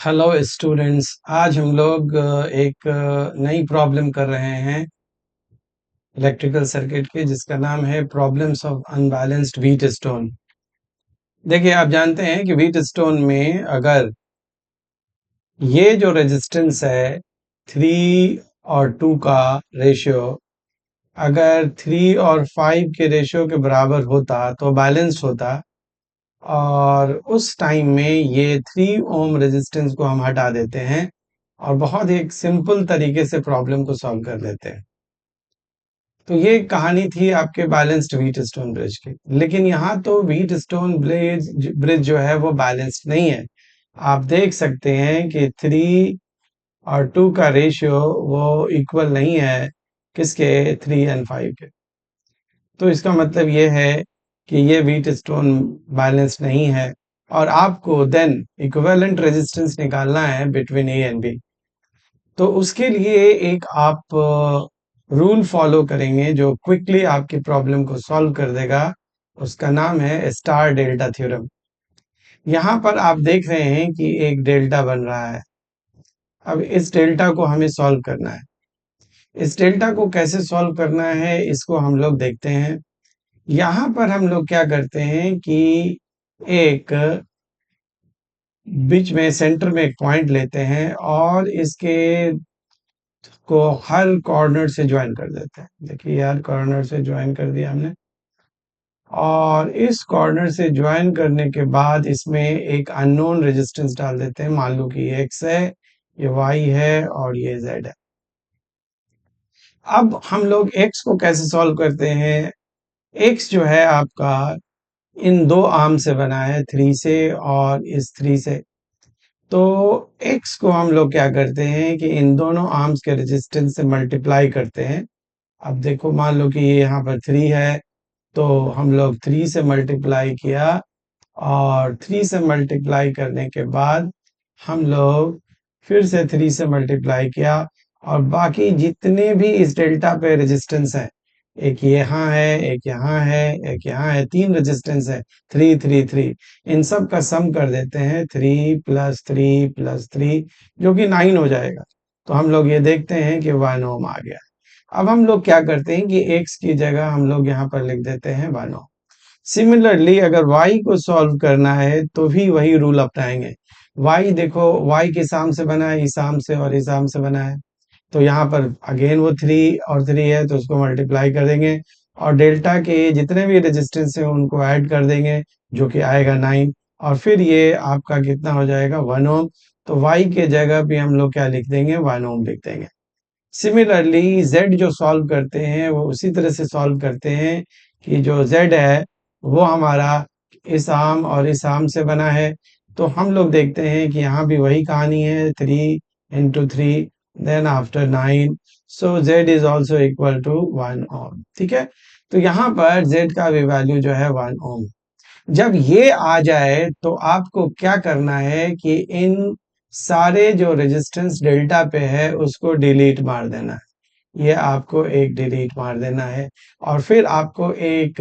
Hello students. आज हम लोग एक नई प्रॉब्लम कर रहे हैं इलेक्ट्रिकल सर्किट की, जिसका नाम है problems of unbalanced wheat stone. देखिए, आप जानते हैं कि व्हीट स्टोन में अगर ये जो रेजिस्टेंस है 3 और 2 का रेशियो अगर 3 और 5 के रेशियो के बराबर होता तो बैलेंस्ड होता, और उस टाइम में ये 3 ओम रेजिस्टेंस को हम हटा देते हैं और बहुत एक सिंपल तरीके से प्रॉब्लम को सॉल्व कर लेते हैं। तो ये कहानी थी आपके बैलेंस्ड व्हीट स्टोन ब्रिज की। लेकिन यहाँ तो व्हीट स्टोन ब्रिज जो है वो बैलेंस्ड नहीं है। आप देख सकते हैं कि 3 और 2 का रेशियो वो इक्वल नहीं है किसके, 3 और 5 के। तो इसका मतलब ये है कि ये व्हीट स्टोन बैलेंस नहीं है, और आपको देन इक्विवेलेंट रेजिस्टेंस निकालना है बिटवीन ए एंड बी। तो उसके लिए एक आप रूल फॉलो करेंगे जो क्विकली आपकी प्रॉब्लम को सॉल्व कर देगा। उसका नाम है स्टार डेल्टा थ्योरम। यहाँ पर आप देख रहे हैं कि एक डेल्टा बन रहा है। अब इस डेल्टा को हमें सॉल्व करना है। इस डेल्टा को कैसे सॉल्व करना है इसको हम लोग देखते हैं। यहाँ पर हम लोग क्या करते हैं कि एक बीच में सेंटर में एक पॉइंट लेते हैं और इसके को हर कॉर्नर से ज्वाइन कर देते हैं। देखिए यार, कॉर्नर से ज्वाइन कर दिया हमने, और इस कॉर्नर से ज्वाइन करने के बाद इसमें एक अननोन रेजिस्टेंस डाल देते हैं। मान लो कि ये x है, ये y है और ये z है। अब हम लोग x को कैसे सॉल्व करते हैं? x जो है आपका इन 2 आर्म से बना है, 3 से और इस 3 से। तो x को हम लोग क्या करते हैं कि इन दोनों आर्म्स के रेजिस्टेंस से मल्टीप्लाई करते हैं। अब देखो, मान लो कि ये यहाँ पर 3 है, तो हम लोग 3 से मल्टीप्लाई किया, और 3 से मल्टीप्लाई करने के बाद हम लोग फिर से 3 से मल्टीप्लाई किया, और बाकी जितने भी इस डेल्टा पे रेजिस्टेंस है, एक यहाँ है, एक यहाँ है, एक यहाँ है, 3 रेजिस्टेंस है, 3 3 3, इन सब का सम कर देते हैं, 3 + 3 + 3, जो कि 9 हो जाएगा। तो हम लोग ये देखते हैं कि 1 ओम आ गया। अब हम लोग क्या करते हैं कि x की जगह हम लोग यहाँ पर लिख देते हैं 1 ओम। सिमिलरली अगर y को सॉल्व करना है तो भी वही रूल अपनाएंगे। y देखो, y किस आर्म से बना है? इस आर्म से और इस आर्म से बना है। तो यहाँ पर अगेन वो 3 और 3 है, तो उसको मल्टीप्लाई कर देंगे, और डेल्टा के जितने भी रेजिस्टेंस है उनको ऐड कर देंगे, जो कि आएगा 9। और फिर ये आपका कितना हो जाएगा? 1 ओम। तो y के जगह भी हम लोग क्या लिख देंगे? 1 ओम लिख देंगे। सिमिलरली z जो सॉल्व करते हैं वो उसी तरह से सॉल्व करते हैं कि जो z है वो हमारा इस आर्म और इस आर्म से बना है। तो हम लोग देखते हैं कि यहाँ भी वही कहानी है, 3 × 3 then after 9, so z is also equal to 1 ohm. ठीक है, तो यहाँ पर z का भी वैल्यू जो है 1 ओम। जब ये आ जाए तो आपको क्या करना है कि इन सारे जो रेजिस्टेंस डेल्टा पे है उसको डिलीट मार देना है। ये आपको एक डिलीट मार देना है, और फिर आपको एक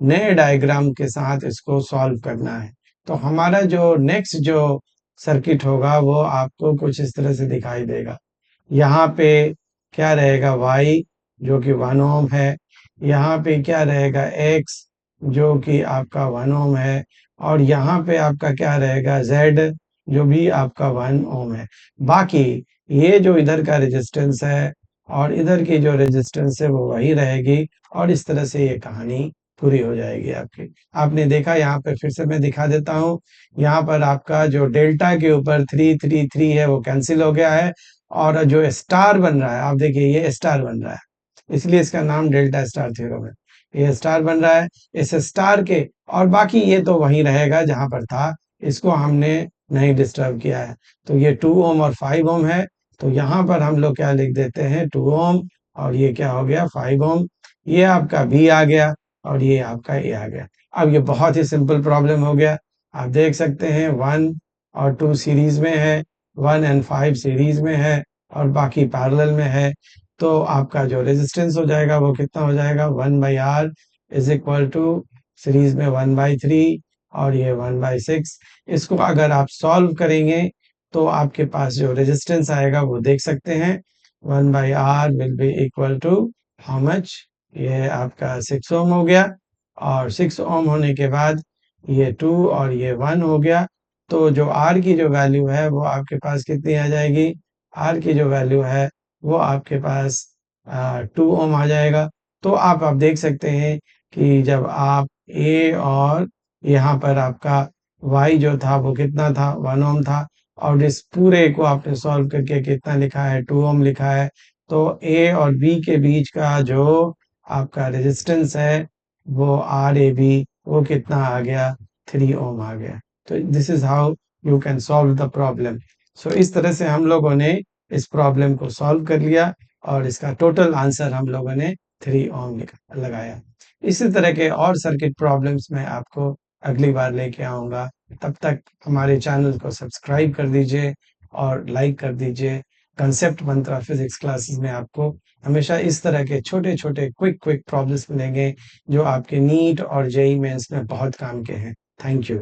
नए डायग्राम के साथ इसको सॉल्व करना है। तो हमारा जो नेक्स्ट जो सर्किट होगा वो आपको कुछ इस तरह से दिखाई देगा। यहाँ पे क्या रहेगा? y जो कि 1 ओम है। यहाँ पे क्या रहेगा? x जो कि आपका 1 ओम है। और यहाँ पे आपका क्या रहेगा? z जो भी आपका 1 ओम है। बाकी ये जो इधर का रेजिस्टेंस है और इधर की जो रेजिस्टेंस है वो वही रहेगी, और इस तरह से ये कहानी पूरी हो जाएगी आपकी। आपने देखा, यहाँ पे फिर से मैं दिखा देता हूँ। यहाँ पर आपका जो डेल्टा के ऊपर 3 3 3 है वो कैंसिल हो गया है, और जो स्टार बन रहा है, आप देखिए ये स्टार बन रहा है, इसलिए इसका नाम डेल्टा स्टार थ्योरम है। ये स्टार बन रहा है इस स्टार के, और बाकी ये तो वहीं रहेगा जहां पर था, इसको हमने नहीं डिस्टर्ब किया है। तो ये 2 ओम और 5 ओम है, तो यहाँ पर हम लोग क्या लिख देते हैं? 2 ओम, और ये क्या हो गया? 5 ओम। ये आपका बी आ गया, और ये आपका ए आ गया। अब ये बहुत ही सिंपल प्रॉब्लम हो गया। आप देख सकते हैं 1 और 2 सीरीज में है, 1 एंड 5 सीरीज में है, और बाकी पैरेलल में है। तो आपका जो रेजिस्टेंस हो जाएगा वो कितना हो जाएगा? 1/R is equal to series में 1/3, और ये 1/6। इसको अगर आप सॉल्व करेंगे तो आपके पास जो रेजिस्टेंस आएगा वो देख सकते हैं 1/R will be equal to how much, ये आपका 6 ओम हो गया और 6 ओम होने के बाद ये 2 और ये 1 हो गया। तो जो R की जो वैल्यू है वो आपके पास कितनी आ जाएगी? R की जो वैल्यू है वो आपके पास 2 ओम आ जाएगा। तो आप देख सकते हैं कि जब आप A और यहाँ पर आपका Y जो था वो कितना था 1 ओम था और इस पूरे को आपने सॉल्व करके कितना लिखा है 2 ओम लिखा है। तो A और B के बीच का जो आपका रेजिस्टेंस है वो RAB वो कितना आ गया 3 ओम आ गया। तो this is how you can solve the problem. So इस तरह से हम लोगों ने इस प्रॉब्लम को सॉल्व कर लिया और इसका टोटल आंसर हम लोगों ने 3 ओम लगाया। इसी तरह के और सर्किट प्रॉब्लम्स मैं आपको अगली बार लेके आऊँगा। तब तक हमारे चैनल को सब्सक्राइब कर दीजिए और लाइक कर दीजिए। कांसेप्ट मंत्रा फिजिक्स क्लासेस में आपको हमेशा इस तरह के छोटे-छोटे क्विक प्रॉब्लम्स मिलेंगे जो आपके नीट और जेईई मेंस में बहुत काम के हैं। Thank you.